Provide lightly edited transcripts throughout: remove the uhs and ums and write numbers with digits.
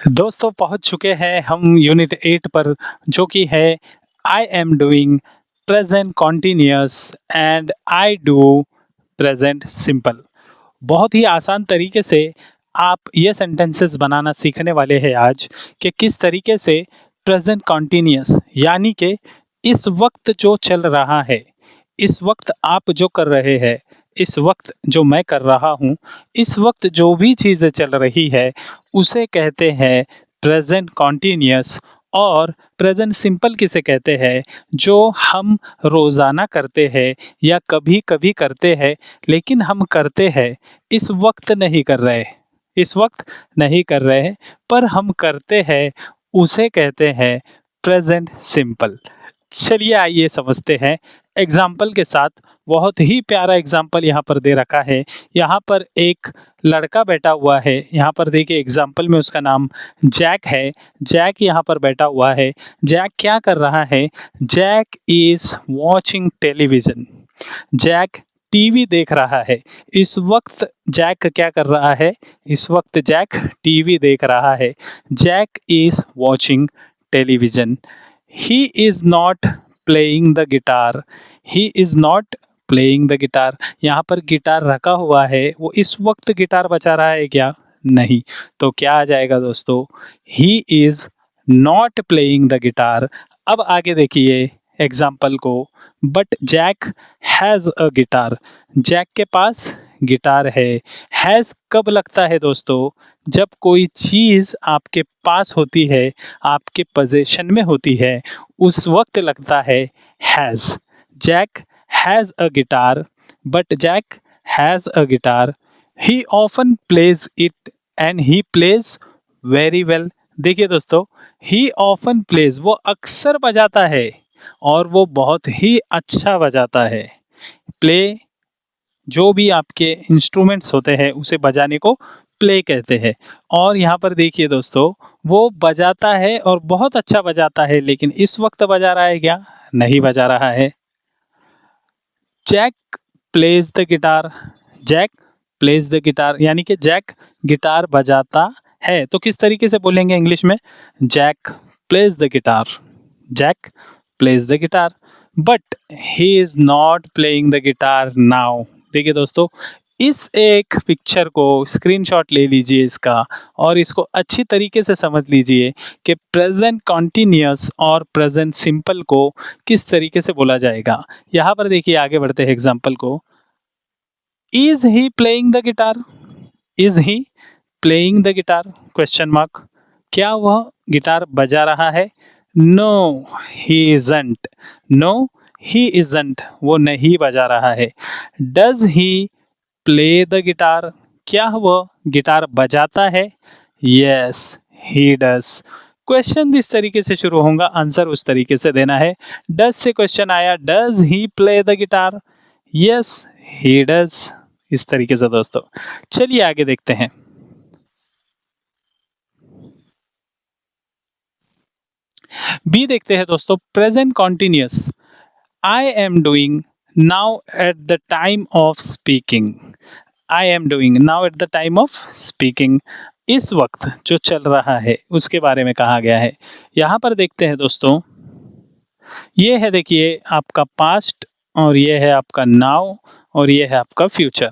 दोस्तों पहुंच चुके हैं हम यूनिट 8 पर जो कि है I am doing present continuous and I do present simple. बहुत ही आसान तरीके से आप ये सेंटेंसेस बनाना सीखने वाले हैं आज कि किस तरीके से प्रेजेंट कॉन्टिन्यूअस यानी कि इस वक्त जो चल रहा है, इस वक्त आप जो कर रहे हैं, इस वक्त जो मैं कर रहा हूँ, इस वक्त जो भी चीज़ें चल रही है उसे कहते हैं प्रेजेंट कॉन्टिन्यूअस। और प्रेजेंट सिंपल किसे कहते हैं? जो हम रोज़ाना करते हैं या कभी-कभी करते हैं, लेकिन हम करते हैं इस वक्त नहीं कर रहे, इस वक्त नहीं कर रहे हैं, पर हम करते हैं, उसे कहते हैं प्रेजेंट सिंपल। चलिए आइए समझते हैं एग्जाम्पल के साथ। बहुत ही प्यारा एग्जाम्पल यहाँ पर दे रखा है। यहाँ पर एक लड़का बैठा हुआ है। यहाँ पर देखिए एग्जाम्पल में उसका नाम जैक है। जैक यहाँ पर बैठा हुआ है। जैक क्या कर रहा है? Jack is watching television. Jack TV देख रहा है। इस वक्त जैक क्या कर रहा है? इस वक्त जैक टीवी देख रहा है। Jack is watching television. He is not playing the guitar. He is not playing the guitar. यहाँ पर गिटार रखा हुआ है, वो इस वक्त गिटार बजा रहा है क्या? नहीं। तो क्या आ जाएगा दोस्तों? He is not playing the guitar. अब आगे देखिए एग्जाम्पल को। But Jack has a guitar. Jack के पास गिटार है। हैज़ कब लगता है दोस्तों? जब कोई चीज़ आपके पास होती है, आपके पोज़ेशन में होती है, उस वक्त लगता है has. Jack has a guitar, but Jack has a guitar. He often plays it and he plays very well. देखिए दोस्तों, ही ऑफ़न प्लेज़ वो अक्सर बजाता है और वो बहुत ही अच्छा बजाता है। प्ले जो भी आपके इंस्ट्रूमेंट्स होते हैं उसे बजाने को प्ले कहते हैं। और यहाँ पर देखिए दोस्तों, वो बजाता है और बहुत अच्छा बजाता है, लेकिन इस वक्त बजा रहा है क्या? नहीं बजा रहा है। Jack plays the guitar. Jack plays the guitar यानी कि जैक गिटार बजाता है। तो किस तरीके से बोलेंगे इंग्लिश में? Jack plays the guitar. Jack plays the guitar, but he is not playing the guitar now. देखिए दोस्तों, इस एक पिक्चर को स्क्रीनशॉट ले लीजिए इसका और इसको अच्छी तरीके से समझ लीजिए कि प्रेजेंट कॉन्टिन्यूअस और प्रेजेंट सिंपल को किस तरीके से बोला जाएगा। यहाँ पर देखिए, आगे बढ़ते हैं एग्जाम्पल को। Is he playing the guitar? Is he playing the guitar? Question mark. क्या वह गिटार बजा रहा है? No he isn't. No he isn't, वो नहीं बजा रहा है। Does he play the guitar? क्या वह गिटार बजाता है? Yes he does. क्वेश्चन इस तरीके से शुरू होगा, आंसर उस तरीके से देना है। डज से क्वेश्चन आया, does he play the guitar? Yes he does. इस तरीके से दोस्तों, चलिए आगे देखते हैं। बी देखते हैं दोस्तों, present continuous. I am doing now at the time of speaking. I am doing now at the time of speaking. इस वक्त जो चल रहा है उसके बारे में कहा गया है। यहाँ पर देखते हैं दोस्तों, ये है देखिए आपका पास्ट और ये है आपका नाउ और ये है आपका फ्यूचर।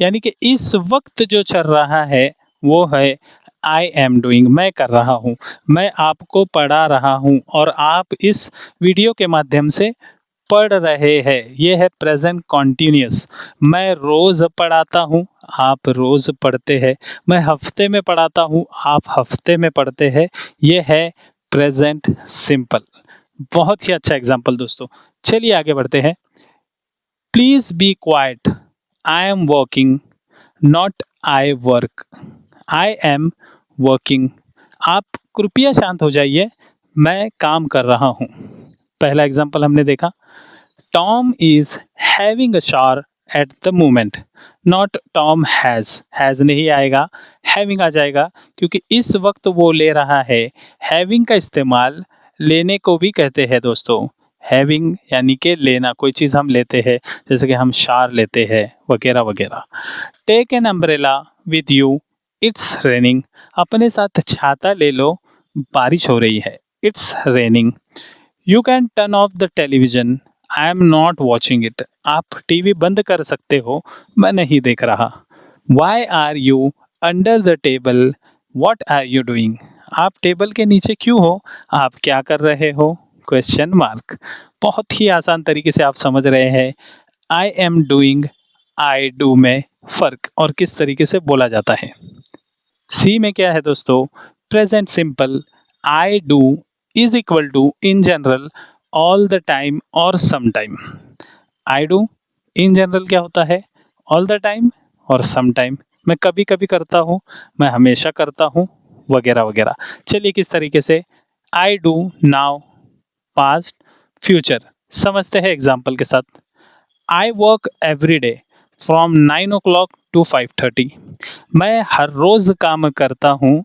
यानी कि इस वक्त जो चल रहा है वो है आई एम डूइंग, मैं कर रहा हूँ, मैं आपको पढ़ा रहा हूँ और आप इस वीडियो के माध्यम से पढ़ रहे हैं। ये है प्रेजेंट कॉन्टिन्यूअस। मैं रोज़ पढ़ाता हूँ, आप रोज़ पढ़ते हैं। मैं हफ्ते में पढ़ाता हूँ, आप हफ्ते में पढ़ते हैं। ये है प्रेजेंट सिंपल। बहुत ही अच्छा एग्जाम्पल दोस्तों। चलिए आगे बढ़ते हैं। Please be quite, I am working, not I work. I am working, आप कृपया शांत हो जाइए, मैं काम कर रहा हूँ। पहला एग्जाम्पल हमने देखा। Tom is having a shower at the moment, not Tom has नहीं आएगा, हैविंग आ जाएगा, क्योंकि इस वक्त वो ले रहा है। हैविंग का इस्तेमाल लेने को भी कहते हैं दोस्तों। हैविंग यानी कि लेना, कोई चीज़ हम लेते हैं, जैसे कि हम शावर लेते हैं वगैरह वगैरह। Take an umbrella with you, it's raining. अपने साथ छाता ले लो, बारिश हो रही है। It's raining. You can turn off the television, I am not watching it. आप टीवी बंद कर सकते हो, मैं नहीं देख रहा। Why are you under the table, what are you doing. आप टेबल के नीचे क्यों हो, आप क्या कर रहे हो, क्वेश्चन मार्क। बहुत ही आसान तरीके से आप समझ रहे हैं I am doing, I do में फ़र्क और किस तरीके से बोला जाता है। सी में क्या है दोस्तों, present simple, I do is equal to in general, all the time और some time. I do in general क्या होता है, ऑल द टाइम और सम टाइम। मैं कभी कभी करता हूँ, मैं हमेशा करता हूँ, वगैरह वगैरह। चलिए किस तरीके से, I do now, past, future. समझते हैं एग्जाम्पल के साथ। आई work every day from 9 o'clock to 5:30। मैं हर रोज काम करता हूँ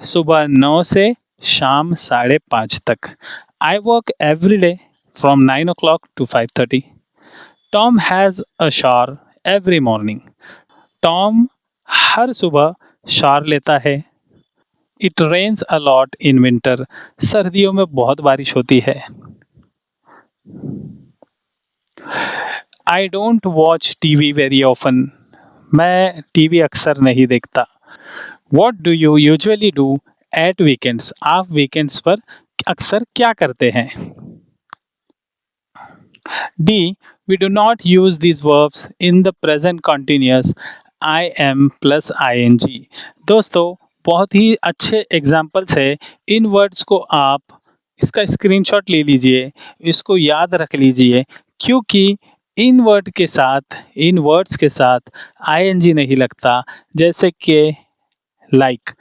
सुबह 9 से शाम 5:30 तक। I work every day from 9 o'clock to 5:30। Tom has a shower every morning. Tom हर सुबह शावर लेता है। It rains a lot in winter. सर्दियों में बहुत बारिश होती है। I don't watch TV very often. मैं टीवी अक्सर नहीं देखता। What do you usually do at weekends. आप वीकेंड्स पर अक्सर क्या करते हैं। D, we do not use these verbs in the present continuous I am plus I N G. दोस्तों बहुत ही अच्छे एग्जाम्पल्स है। इन वर्ड्स को आप इसका स्क्रीनशॉट ले लीजिए, इसको याद रख लीजिए, क्योंकि इन वर्ड्स के साथ आईएनजी नहीं लगता। जैसे कि लाइक,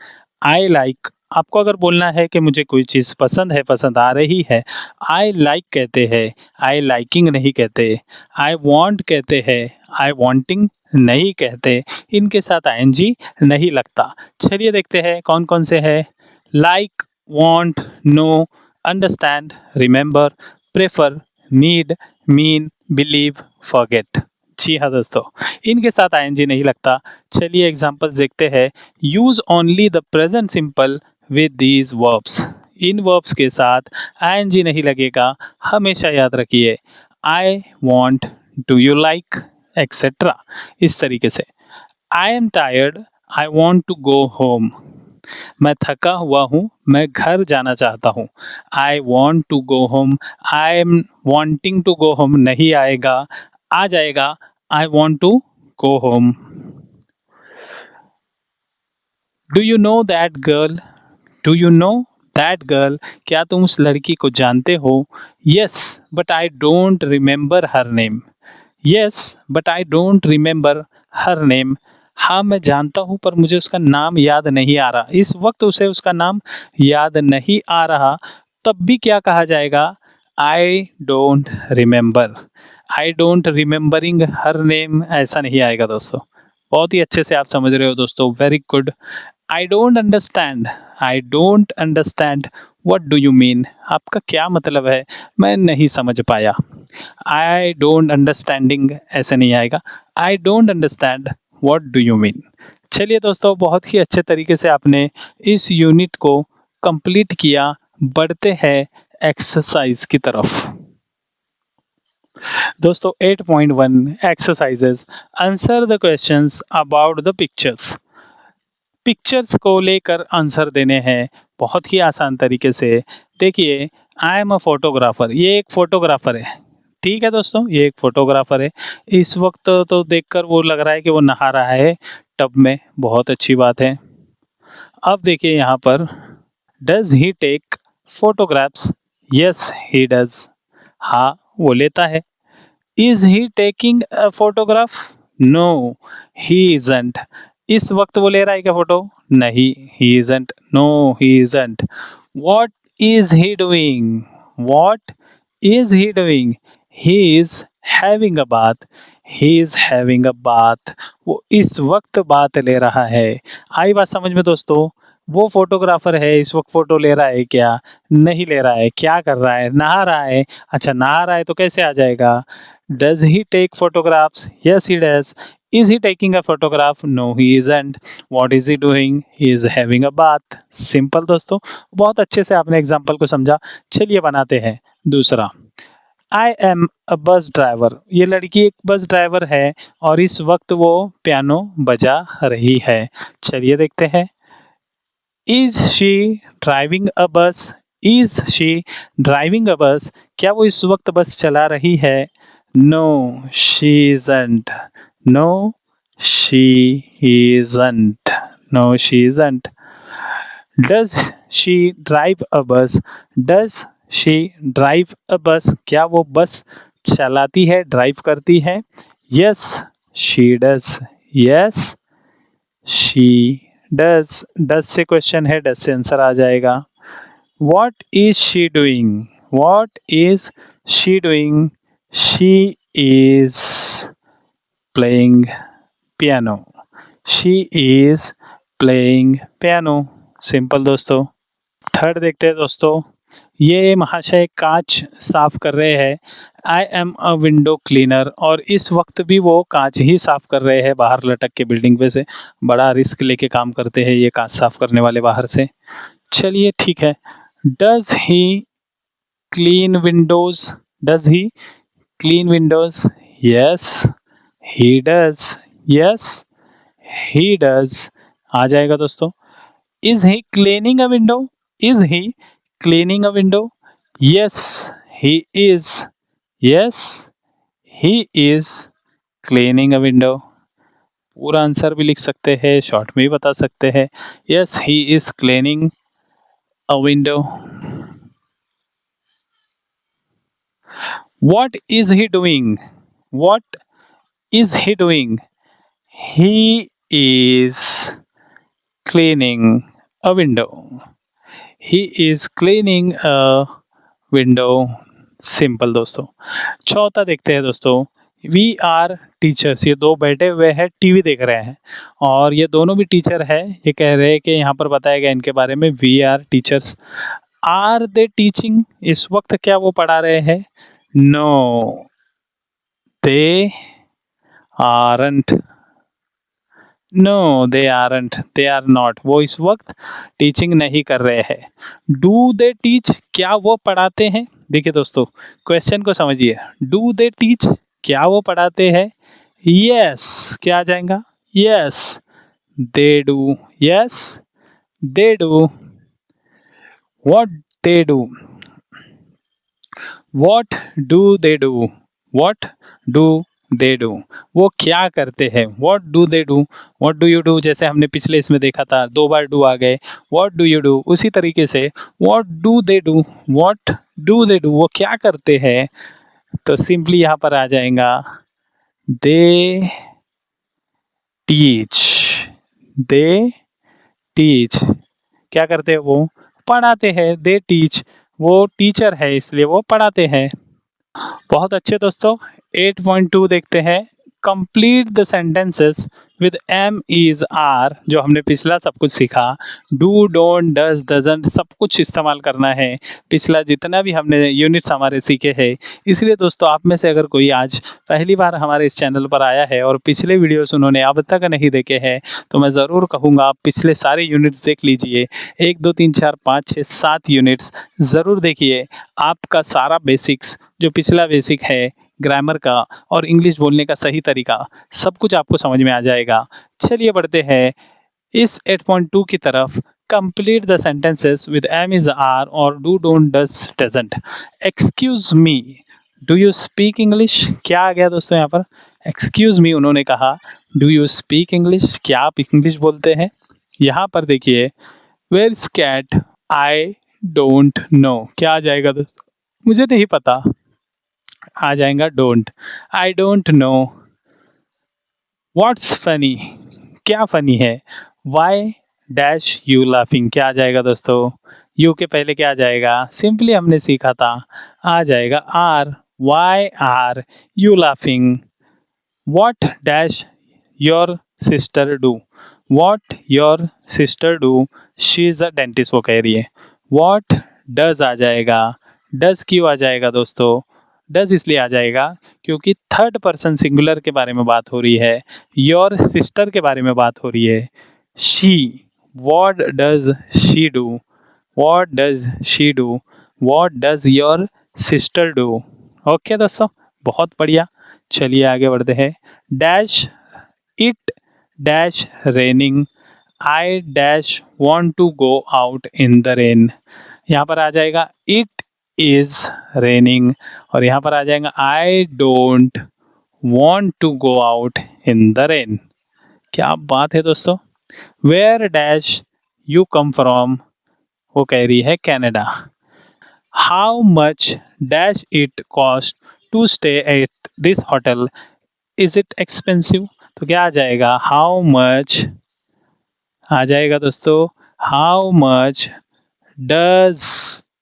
आई लाइक। आपको अगर बोलना है कि मुझे कोई चीज़ पसंद है, पसंद आ रही है, आई लाइक कहते हैं, आई लाइकिंग नहीं कहते। आई वांट कहते हैं, आई वांटिंग नहीं कहते। इनके साथ आईएनजी नहीं लगता। चलिए देखते हैं कौन कौन से हैं। Like, want, know, understand, remember, prefer, need, mean, believe, forget. जी हाँ दोस्तों, इनके साथ आईएनजी नहीं लगता। चलिए एग्जांपल्स देखते हैं। Use only the present simple with these verbs. इन वर्ब्स के साथ आईएनजी नहीं लगेगा, हमेशा याद रखिए। I want, do you like, etcetera. इस तरीके से। I am tired, I want to go home. मैं थका हुआ हूँ, मैं घर जाना चाहता हूँ। I want to go home, I am wanting to go home नहीं आएगा, आ जाएगा। I want to go home. Do you know that girl, do you know that girl. क्या तुम उस लड़की को जानते हो। Yes but I don't remember her name. Yes but I don't remember her name. हाँ मैं जानता हूँ पर मुझे उसका नाम याद नहीं आ रहा। इस वक्त उसे उसका नाम याद नहीं आ रहा। तब भी क्या कहा जाएगा, I don't remember. I don't remembering her name ऐसा नहीं आएगा दोस्तों। बहुत ही अच्छे से आप समझ रहे हो दोस्तों, very good. I don't understand, I don't understand what do you mean. आपका क्या मतलब है, मैं नहीं समझ पाया। आई डोंट अंडरस्टैंडिंग ऐसे नहीं आएगा। I don't understand what do you mean. चलिए दोस्तों, बहुत ही अच्छे तरीके से आपने इस यूनिट को कंप्लीट किया। बढ़ते हैं एक्सरसाइज की तरफ। दोस्तों 8.1 exercises, answer the questions about the pictures. Pictures को लेकर आंसर देने हैं बहुत ही आसान तरीके से। देखिए, आई एम अ फोटोग्राफर, ये एक फोटोग्राफर है। ठीक है दोस्तों, ये एक फोटोग्राफर है। इस वक्त तो देखकर वो लग रहा है कि वो नहा रहा है टब में, बहुत अच्छी बात है। अब देखिए यहाँ पर, does he take photographs. Yes he does. हाँ वो लेता है। Is he taking a photograph. No he isn't. इस वक्त वो ले रहा है क्या फोटो, नहीं, he isn't, no he isn't. What is he doing, what is he doing. He is having a bath, he is having a bath. वो इस वक्त बात ले रहा है। आई बात समझ में दोस्तों। वो फोटोग्राफर है, इस वक्त फोटो ले रहा है क्या, नहीं ले रहा है। क्या कर रहा है, नहा रहा है। अच्छा नहा रहा है तो कैसे आ जाएगा, does he take photographs. Yes he does. Is he taking a photograph? No, he isn't. What is he doing? He is having a bath. Simple दोस्तों, बहुत अच्छे से आपने एग्जाम्पल को समझा। चलिए बनाते हैं दूसरा। I am a bus driver. ये लड़की एक बस ड्राइवर है और इस वक्त वो पियानो बजा रही है। चलिए देखते हैं। इज शी ड्राइविंग अ बस? इज शी ड्राइविंग अ बस? क्या वो इस वक्त बस चला रही है? No she isn't. No she isn't. No she isn't. Does she drive a bus? Does she drive a बस? क्या वो बस चलाती है, ड्राइव करती है? Yes she does. Yes she does. Does से क्वेश्चन है, डज से आंसर आ जाएगा। What is she doing? What is she doing? She is playing piano. She is playing piano. Simple दोस्तों। थर्ड देखते हैं दोस्तों। ये महाशय कांच साफ कर रहे हैं। I am a window cleaner. और इस वक्त भी वो कांच ही साफ कर रहे हैं बाहर लटक के बिल्डिंग पे से। बड़ा रिस्क लेके काम करते हैं ये कांच साफ करने वाले बाहर से। चलिए ठीक है। Does he clean windows? Does he clean windows? Yes he does. Yes he does आ जाएगा दोस्तों। Is he cleaning a window? Is he cleaning a window? Yes he is. Yes he is cleaning a window. पूरा answer भी लिख सकते हैं, short में भी बता सकते हैं। Yes he is cleaning a window. What is he doing? What is he doing? He is cleaning a window. He is cleaning a window. Simple दोस्तों। चौथा देखते हैं दोस्तों। We are teachers. ये दो बैठे हुए हैं, टीवी देख रहे हैं और ये दोनों भी टीचर है। ये कह रहे हैं कि यहाँ पर बताया गया इनके बारे में, we are teachers. Are they teaching? इस वक्त क्या वो पढ़ा रहे हैं? No they aren't. No they aren't. They are not. वो इस वक्त टीचिंग नहीं कर रहे हैं। Do they teach? क्या वो पढ़ाते हैं? देखिए दोस्तों, क्वेश्चन को समझिए। Do they teach? क्या वो पढ़ाते हैं? यस। क्या आ जाएगा? Yes they do. Yes they do. What they do? What do they do? What do they do? वो क्या करते हैं? What do they do? What do you do? जैसे हमने पिछले इसमें देखा था, दो बार डू आ गए। What do you do? उसी तरीके से what do they do? What do they do? वो क्या करते हैं? तो सिंपली यहाँ पर आ जाएगा दे टीच। They teach. क्या करते हैं? वो पढ़ाते हैं। They teach. वो टीचर है इसलिए वो पढ़ाते हैं। बहुत अच्छे दोस्तों। 8.2 देखते हैं। Complete the sentences with am is are. जो हमने पिछला सब कुछ सीखा, डू डोंट डज डजंट सब कुछ इस्तेमाल करना है। पिछला जितना भी हमने यूनिट्स हमारे सीखे हैं। इसलिए दोस्तों, आप में से अगर कोई आज पहली बार हमारे इस चैनल पर आया है और पिछले वीडियोस उन्होंने अब तक नहीं देखे हैं, तो मैं ज़रूर कहूँगा आप पिछले सारे यूनिट्स देख लीजिए। 1 2 3 4 5 6 7 यूनिट्स ज़रूर देखिए। आपका सारा बेसिक्स, जो पिछला बेसिक है ग्रामर का और इंग्लिश बोलने का सही तरीका, सब कुछ आपको समझ में आ जाएगा। चलिए बढ़ते हैं इस 8.2 की तरफ। Complete the sentences with am is are और do don't does doesn't. Excuse me, do you speak English? क्या आ गया दोस्तों यहाँ पर? एक्सक्यूज मी उन्होंने कहा। Do you speak English? क्या आप इंग्लिश बोलते हैं? यहाँ पर देखिए, where is cat? I don't know. क्या आ जाएगा दोस्तों? मुझे नहीं पता। आ जाएगा don't. I don't know. What's funny? क्या फनी है? Why dash you laughing? क्या आ जाएगा दोस्तों? यू के पहले क्या आ जाएगा? सिंपली हमने सीखा था, आ जाएगा are. Why are you laughing? What dash your sister do? What your sister do? She is a dentist, वो कह रही है। व्हाट डज आ जाएगा। डज क्यों आ जाएगा दोस्तों? डज इसलिए आ जाएगा क्योंकि थर्ड पर्सन सिंगुलर के बारे में बात हो रही है, योर सिस्टर के बारे में बात हो रही है। She, what does she do, what does she do, what does your sister do. Okay दोस्तों, बहुत बढ़िया। चलिए आगे बढ़ते हैं। Dash it dash raining, I dash want to go out in the rain. यहाँ पर आ जाएगा इट इज रेनिंग और यहाँ पर आ जाएगा I don't want to go out in the rain. क्या बात है दोस्तों। Where dash you come from, वो कह रही है Canada. How much dash it cost to stay at this hotel, is it expensive. तो क्या आ जाएगा, हाउ मच आ जाएगा दोस्तों, how much does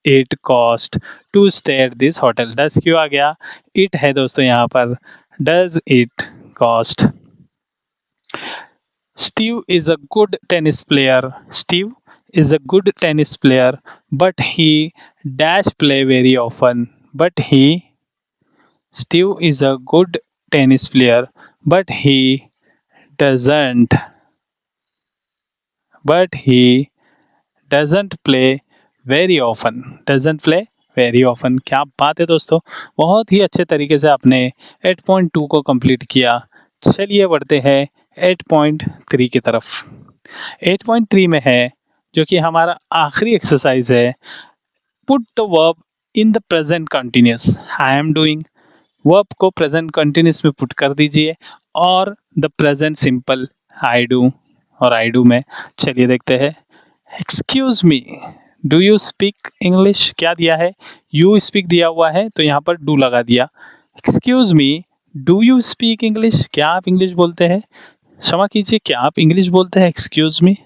it cost to stay at this hotel. Does क्यों आ गया, इट है दोस्तों यहाँ पर, does it cost. Steve is a good tennis player, Steve is a good tennis player, but he dash play very often. But he, Steve is a good tennis player, but doesn't, but he doesn't play very often. Doesn't play very often। क्या बात है दोस्तों, बहुत ही अच्छे तरीके से आपने 8.2 को कंप्लीट किया। चलिए बढ़ते हैं 8.3 की तरफ। 8.3 में है जो कि हमारा आखिरी एक्सरसाइज है, put the verb in the present continuous. I am doing, verb को प्रेजेंट कंटिन्यूस में पुट कर दीजिए और the present simple I do और आई डू में। चलिए देखते हैं। Excuse me, do you speak English, क्या दिया है, यू स्पीक दिया हुआ है तो यहाँ पर डू लगा दिया। Excuse me, do you speak English, क्या आप इंग्लिश बोलते हैं, क्षमा कीजिए क्या आप इंग्लिश बोलते हैं, एक्सक्यूज मी।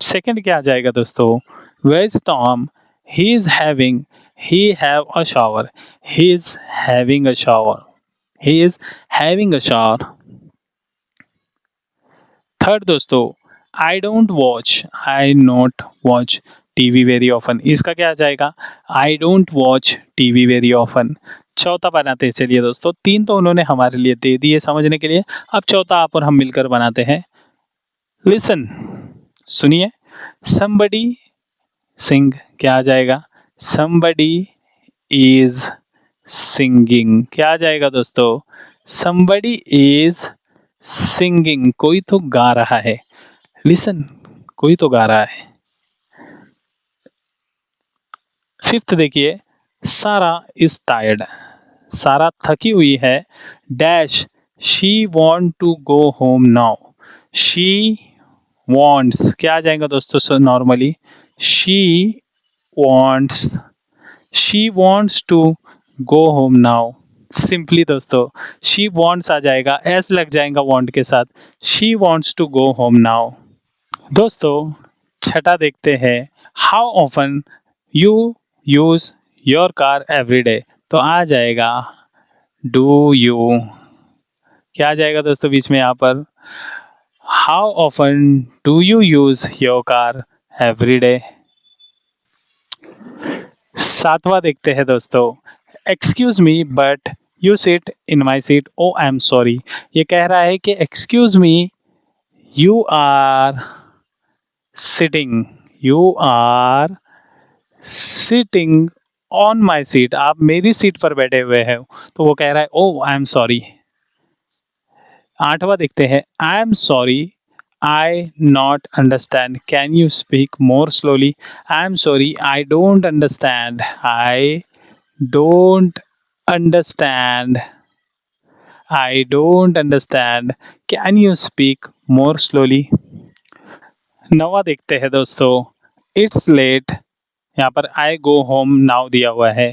सेकंड क्या आ जाएगा दोस्तों, where is Tom, he is having, he have a shower, he is having a shower, he is having a shower. Third दोस्तों, I don't watch, I not watch TV very often, इसका क्या आ जाएगा, I don't watch TV very often. चौथा बनाते हैं, चलिए दोस्तों, तीन तो उन्होंने हमारे लिए दे दिए समझने के लिए, अब चौथा आप और हम मिलकर बनाते हैं। लिसन, सुनिए, somebody सिंग, क्या आ जाएगा, somebody is singing, क्या आ जाएगा दोस्तों, somebody is singing, कोई तो गा रहा है। लिसन, कोई तो गा रहा है। फिफ्थ देखिए, सारा इज टायर्ड, सारा थकी हुई है, dash she want to go home now, she wants, क्या आ जाएगा दोस्तों, normally she wants, she wants to go home now। Simply दोस्तों she wants आ जाएगा, s लग जाएगा want के साथ, she wants to go home now। दोस्तों छठा देखते हैं, how often you use your car every day। तो आ जाएगा do you, क्या आ जाएगा दोस्तों बीच में यहाँ पर, how often do you use your car every day। सातवां देखते हैं दोस्तों, excuse me but you sit in my seat, oh I am sorry. ये कह रहा है कि excuse me, you are sitting, you are sitting on my seat, आप मेरी सीट पर बैठे हुए हैं, तो वो कह रहा है ओ आई एम सॉरी। आठवां देखते हैं, आई am sorry I not understand, can you speak more slowly। I'm sorry, I don't understand, I don't understand, I don't understand, can you speak more slowly। नवा देखते हैं दोस्तों, it's late, यहाँ पर I go home now दिया हुआ है,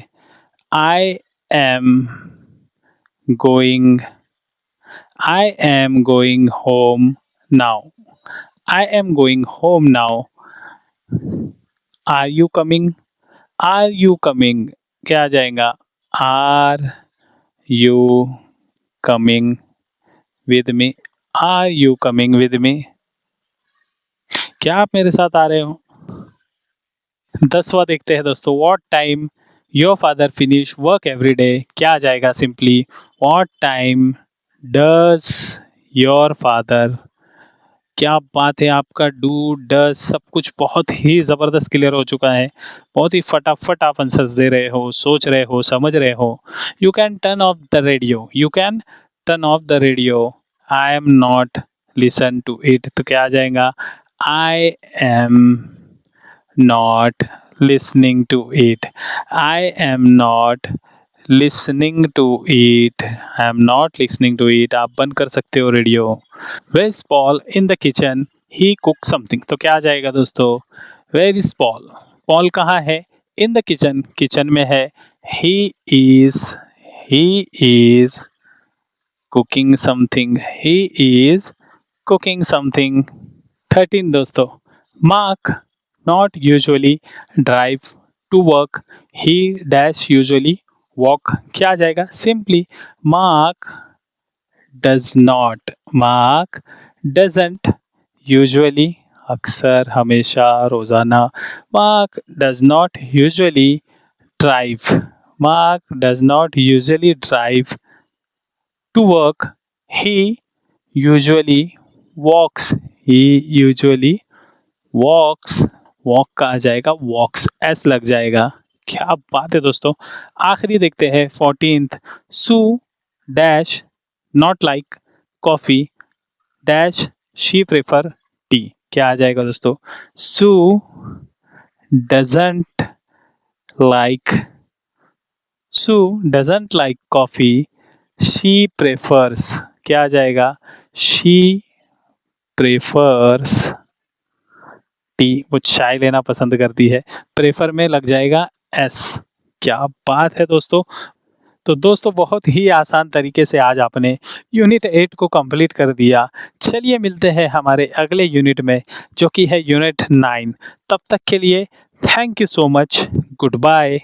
I am going, I am going home now, I am going home now। Are you coming, are you coming, क्या आ जाएगा, are you coming with me, are you coming with me, क्या आप मेरे साथ आ रहे हो। 10वां देखते हैं दोस्तों, what time your father finish work every day, क्या आ जाएगा simply what time does your father. क्या बात है, आपका डू डज सब कुछ बहुत ही ज़बरदस्त क्लियर हो चुका है। बहुत ही फटाफट आप आंसर्स दे रहे हो, सोच रहे हो, समझ रहे हो। You can turn off the radio, you can turn off the radio, I am not listen to it, तो क्या आ जाएगा I am not listening to it, I am not listening to it, I am not listening to it. आप बंद कर सकते हो radio. Where is Paul in the kitchen, he cook something, तो क्या आ जाएगा दोस्तों वेयर इज पॉल। पॉल कहाँ है इन द किचन, किचन में है। He is he is cooking something, he is cooking something. 13 दोस्तों, Mark not usually drive to work, he dash usually walk, क्या आ जाएगा simply Mark does not, Mark doesn't usually, अक्सर हमेशा रोजाना, Mark does not usually drive, Mark does not usually drive to work, he usually walks, he usually walks, walk का आ जाएगा वॉक्स, S लग जाएगा। क्या बात है दोस्तों। आखिरी देखते हैं 14th, Sue dash not like coffee dash she prefer tea, क्या आ जाएगा दोस्तों Sue doesn't like, Sue doesn't like coffee she prefers, क्या आ जाएगा शी प्रेफर्स टी, वो चाय लेना पसंद करती है, प्रेफर में लग जाएगा एस। क्या बात है दोस्तों। तो दोस्तों बहुत ही आसान तरीके से आज आपने यूनिट 8 को कंप्लीट कर दिया। चलिए मिलते हैं हमारे अगले यूनिट में जो कि है यूनिट 9। तब तक के लिए thank you so much, good bye.